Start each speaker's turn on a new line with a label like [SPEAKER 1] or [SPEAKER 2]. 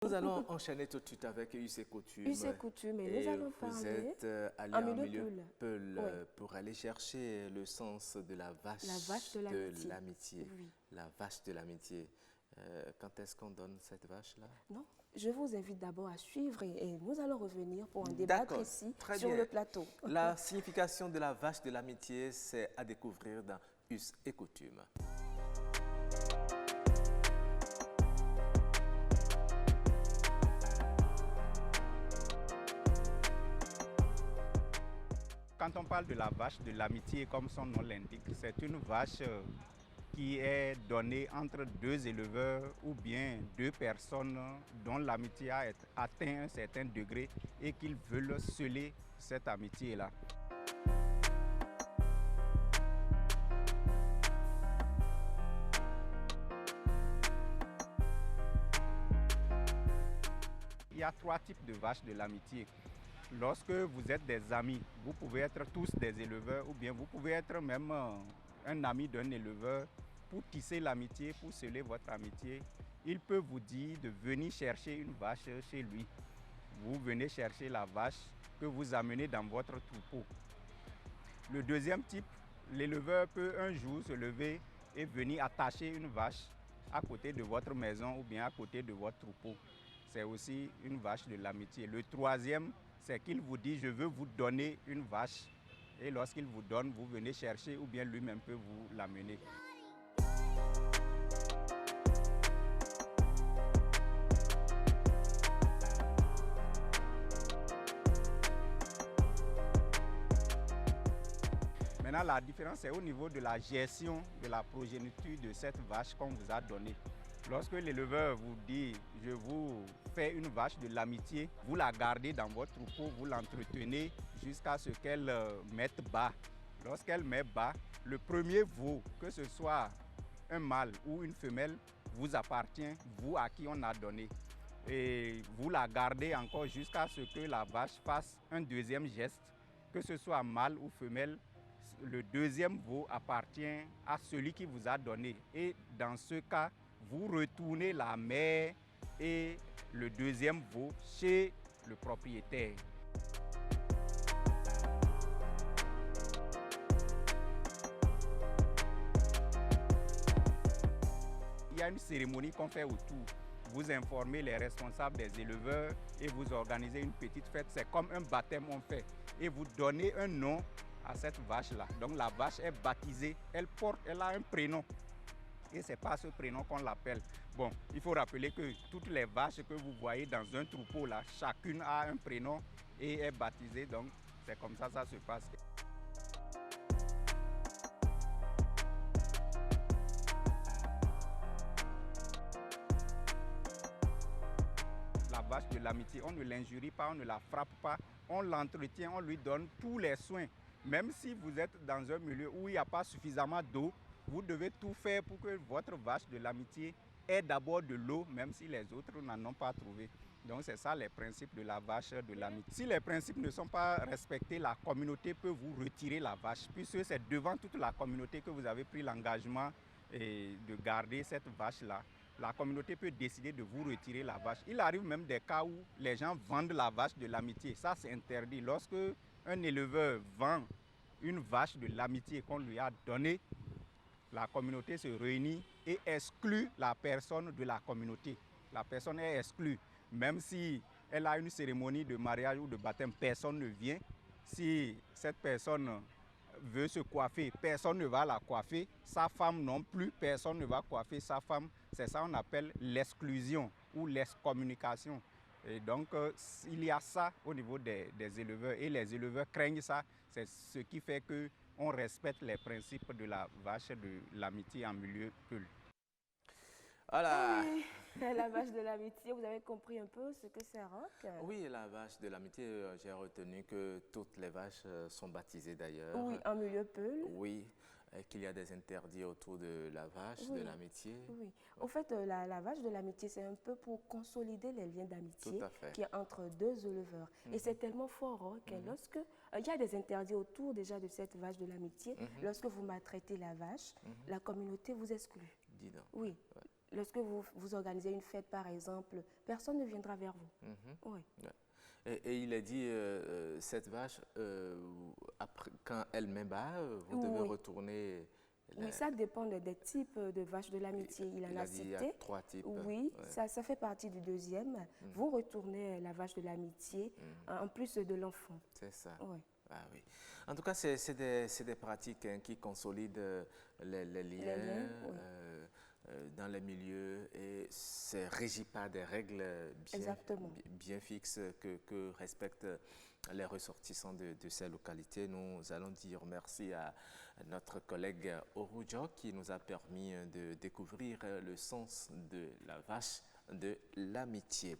[SPEAKER 1] Nous allons enchaîner tout de suite avec Us et Coutume.
[SPEAKER 2] Us et Coutume, et nous allons parler
[SPEAKER 1] vous êtes allé
[SPEAKER 2] en
[SPEAKER 1] en
[SPEAKER 2] milieu
[SPEAKER 1] milieu Peul
[SPEAKER 2] Oui.
[SPEAKER 1] pour aller chercher le sens de la vache
[SPEAKER 2] de
[SPEAKER 1] de l'amitié.
[SPEAKER 2] Oui.
[SPEAKER 1] La vache de l'amitié. Quand est-ce qu'on donne cette vache-là?
[SPEAKER 2] Non, je vous invite d'abord à suivre et nous allons revenir pour en débattre ici sur
[SPEAKER 1] bien.
[SPEAKER 2] le plateau.
[SPEAKER 1] La signification de la vache de l'amitié, c'est à découvrir dans Us et Coutume.
[SPEAKER 3] Quand on parle de la vache de l'amitié, comme son nom l'indique, c'est une vache qui est donnée entre deux éleveurs ou bien deux personnes dont l'amitié a atteint un certain degré et qu'ils veulent sceller cette amitié-là. Il y a trois types de vaches de l'amitié. Lorsque vous êtes des amis, vous pouvez être tous des éleveurs ou bien vous pouvez être même un ami d'un éleveur pour tisser l'amitié, pour sceller votre amitié. Il peut vous dire de venir chercher une vache chez lui. Vous venez chercher la vache que vous amenez dans votre troupeau. Le deuxième type, l'éleveur peut un jour se lever et venir attacher une vache à côté de votre maison ou bien à côté de votre troupeau. C'est aussi une vache de l'amitié. Le troisième, c'est qu'il vous dit « je veux vous donner une vache ». Et lorsqu'il vous donne, vous venez chercher ou bien lui-même peut vous l'amener. Maintenant, la différence est au niveau de la gestion de la progéniture de cette vache qu'on vous a donnée. Lorsque l'éleveur vous dit « je vous fais une vache de l'amitié », vous la gardez dans votre troupeau, vous l'entretenez jusqu'à ce qu'elle mette bas. Lorsqu'elle met bas, le premier veau, que ce soit un mâle ou une femelle, vous appartient, vous à qui on a donné. Et vous la gardez encore jusqu'à ce que la vache fasse un deuxième geste, que ce soit mâle ou femelle. Le deuxième veau appartient à celui qui vous a donné. Et dans ce cas, vous retournez la mère et le deuxième veau chez le propriétaire. Il y a une cérémonie qu'on fait autour. Vous informez les responsables des éleveurs et vous organisez une petite fête. C'est comme un baptême on fait. Et vous donnez un nom à cette vache-là. Donc la vache est baptisée, elle a un prénom. Et c'est par ce prénom qu'on l'appelle. Bon, il faut rappeler que toutes les vaches que vous voyez dans un troupeau, là, chacune a un prénom et est baptisée. Donc c'est comme ça se passe. La vache de l'amitié, on ne l'injurie pas, on ne la frappe pas, on l'entretient, on lui donne tous les soins. Même si vous êtes dans un milieu où il n'y a pas suffisamment d'eau, vous devez tout faire pour que votre vache de l'amitié ait d'abord de l'eau, même si les autres n'en ont pas trouvé. Donc c'est ça les principes de la vache de l'amitié. Si les principes ne sont pas respectés, la communauté peut vous retirer la vache, puisque c'est devant toute la communauté que vous avez pris l'engagement de garder cette vache-là. La communauté peut décider de vous retirer la vache. Il arrive même des cas où les gens vendent la vache de l'amitié. Ça, c'est interdit. Lorsque un éleveur vend une vache de l'amitié qu'on lui a donnée, la communauté se réunit et exclut la personne de la communauté. La personne est exclue. Même si elle a une cérémonie de mariage ou de baptême, personne ne vient. Si cette personne veut se coiffer, personne ne va la coiffer. Sa femme non plus, personne ne va coiffer sa femme. C'est ça qu'on appelle l'exclusion ou l'excommunication. Et donc, il y a ça au niveau des éleveurs et les éleveurs craignent ça. C'est ce qui fait qu'on respecte les principes de la vache de l'amitié en milieu Peul.
[SPEAKER 1] Voilà.
[SPEAKER 2] Oui, la vache de l'amitié, vous avez compris un peu ce que c'est, Roch?
[SPEAKER 1] Oui, la vache de l'amitié, j'ai retenu que toutes les vaches sont baptisées d'ailleurs.
[SPEAKER 2] Oui, en milieu Peul.
[SPEAKER 1] Oui, qu'il y a des interdits autour de la vache de l'amitié.
[SPEAKER 2] Oui, en fait, la vache de l'amitié, c'est un peu pour consolider les liens d'amitié qui est entre deux éleveurs. Et c'est tellement fort que lorsque il y a des interdits autour déjà de cette vache de l'amitié, lorsque vous maltraitez la vache, la communauté vous exclut.
[SPEAKER 1] Dis donc.
[SPEAKER 2] Oui. lorsque vous organisez une fête, par exemple, personne ne viendra vers vous. Oui.
[SPEAKER 1] Ouais. Et il a dit, cette vache, après, quand elle met bas, vous devez retourner...
[SPEAKER 2] Oui, ça dépend des types de vaches de l'amitié. Il en a cité.
[SPEAKER 1] Il y a 3 types.
[SPEAKER 2] Oui, ça fait partie du deuxième. Vous retournez la vache de l'amitié, en plus de l'enfant.
[SPEAKER 1] C'est ça.
[SPEAKER 2] Oui.
[SPEAKER 1] Ah, oui. En tout cas, c'est des pratiques qui consolident les liens dans les milieux et c'est régi par des règles bien fixes que respectent les ressortissants de ces localités. Nous allons dire merci à notre collègue Orujo qui nous a permis de découvrir le sens de la vache de l'amitié.